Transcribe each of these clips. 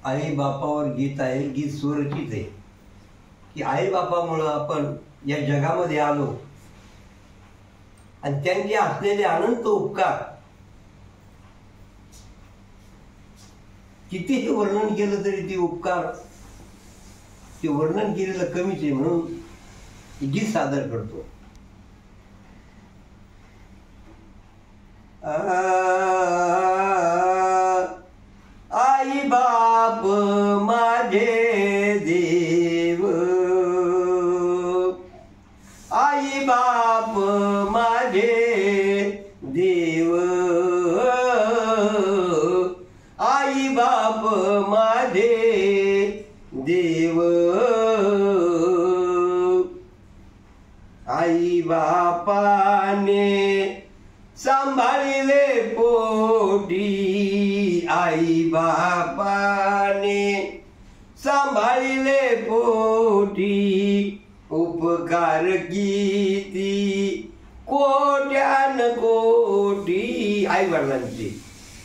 आई बापावर गीत आहे, गीत स्वरचित आहे की आई बापामुळं आपण या जगामध्ये आलो आणि त्यांचे असलेले अनंत उपकार कितीही वर्णन केलं तरी ते उपकार ते वर्णन केलेलं कमीच आहे, म्हणून गीत सादर करतो. आई बाप माझे देव, आई बाप माझे देव, आई बाप माझे देव, आई बापाने सांभाळिले पोटी, आई बापाने सांभाळिले पोटी, उपकार किती कोट्यान कोटी. आई वडिलांचे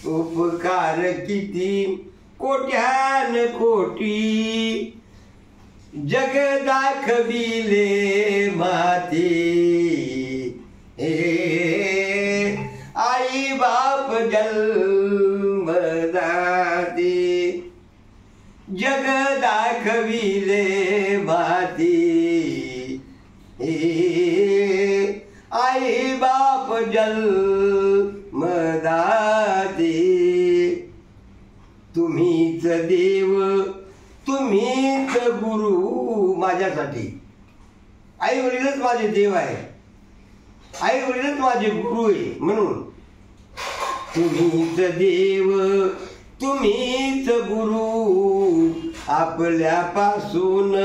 उपकार किती कोट्यान कोटी, जग दाखविले माते. आई बाप जन्म दाते, जग दाखविले माते. आई बाप जन्म दाते. तुम्हीच देव तुम्हीच गुरु माझ्यासाठी. आई वडीलच माझे देव आहे, आई वडीलच माझे गुरु आहे. म्हणून तुम्हीच देव तुम्हीच गुरु, आपल्यापासून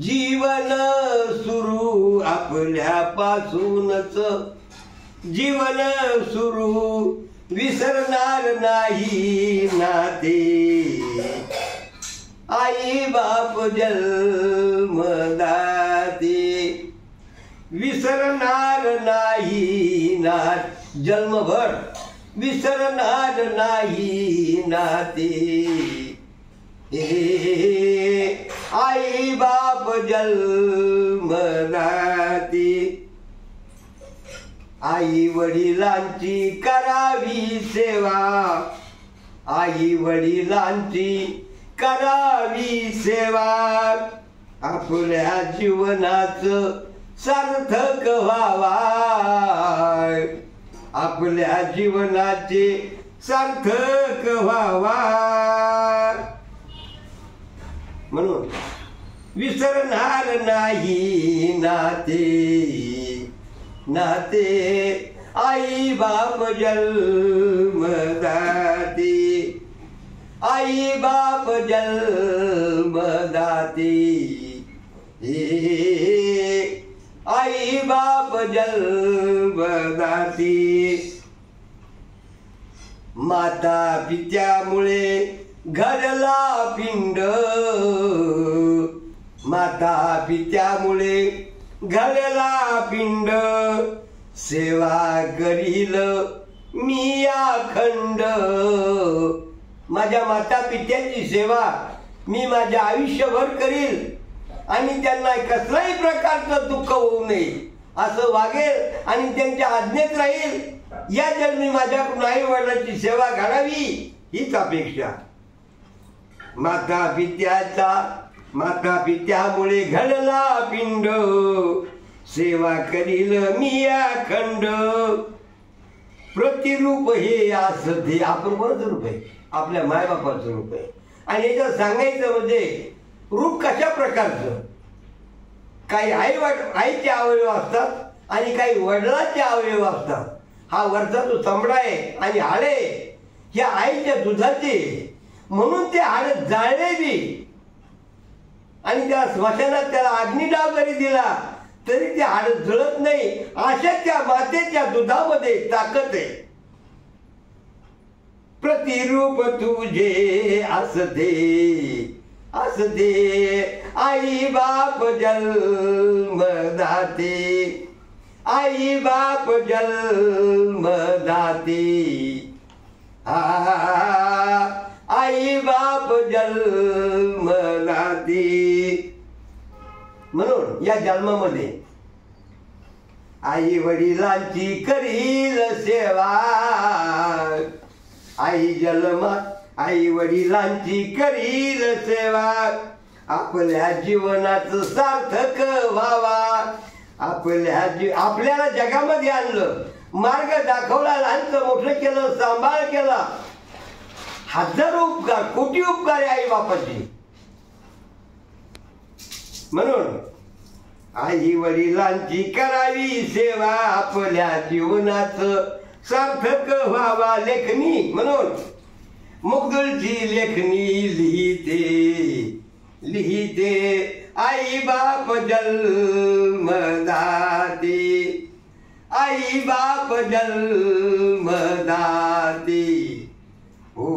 जीवन सुरू, आपल्यापासूनच जीवन सुरू, विसरणार नाही नाते. आई बाप जन्म दाते, विसरणार नाही नात जन्मभर, विसरणार नाही नाते. आई बाप जन्म दाते. आई वडिलांची करावी सेवा, आई वडिलांची करावी सेवा, आपल्या जीवनाचं सार्थक व्हावा, आपल्या जीवनाचे सार्थक व्हावा. म्हणून विसरणार नाही नाते नाते. आई बाप जन्म दाते, आई बाप जन्म दाते. आई बाप जन्म दाते. माता पित्यामुळे घडला पिंड, माता पित्यामुळे घडला पिंड, सेवा करील मी अखंड. माझ्या माता पित्याची सेवा मी माझ्या आयुष्यभर करील आणि त्यांना कसल्याही प्रकारचं दुःख होऊ नये असं वागेल आणि त्यांच्या आज्ञेत राहील. या जन्मी माझ्याकडून आई वडिलांची सेवा घडावी हीच अपेक्षा. माता पित्यामुळे घडला पिंड, सेवा करील मी अखंड. प्रतिरूप हे असते, आपण कोणाचं रूप आहे? आपल्या मायबापाचं रूप आहे. आणि याच्यात सांगायचं म्हणजे रूप कशा प्रकारचं? काही आईचे अवयव असतात आणि काही वडिलांचे अवयव असतात. हा वरचा जो चमडा आहे आणि हाडे ह्या आईच्या दुधाचे, म्हणून ते हाड जाळले बी आणि त्या स्मशानात त्याला अग्निडाव जरी दिला तरी ते हाड जळत नाही. अशा त्या मातेच्या दुधामध्ये ताकद आहे. प्रतिरूप तुझे असते आई बाप जन्म दाते, आई बाप जन्म दाते. आई बाप जन्म दाती. म्हणून या जन्मामध्ये आई वडिलांची करील सेवा. आई वडिलांची करील सेवा. आपल्या जीवनाचं सार्थक व्हावा. आपल्याला जगामध्ये आणलं, मार्ग दाखवला, लहानचं मोठं केलं, सांभाळ केला. हजारो उपकार, कोटी उपकार आहे आई बापाची. म्हणून आई वडिलांची करावी सेवा. आपल्या जीवनाचं सार्थक व्हावा. लेखणी म्हणून मुग्धुलची लेखणी लिहिते आई बाप जन्म दाते. आई बाप जन्म दाते. ओ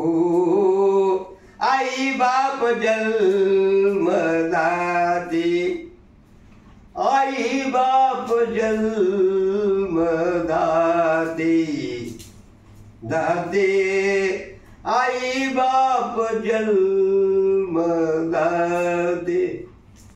आई बाप जन्म दाते. आई बाप जन्म दाते. आई बाप जन्म दाते.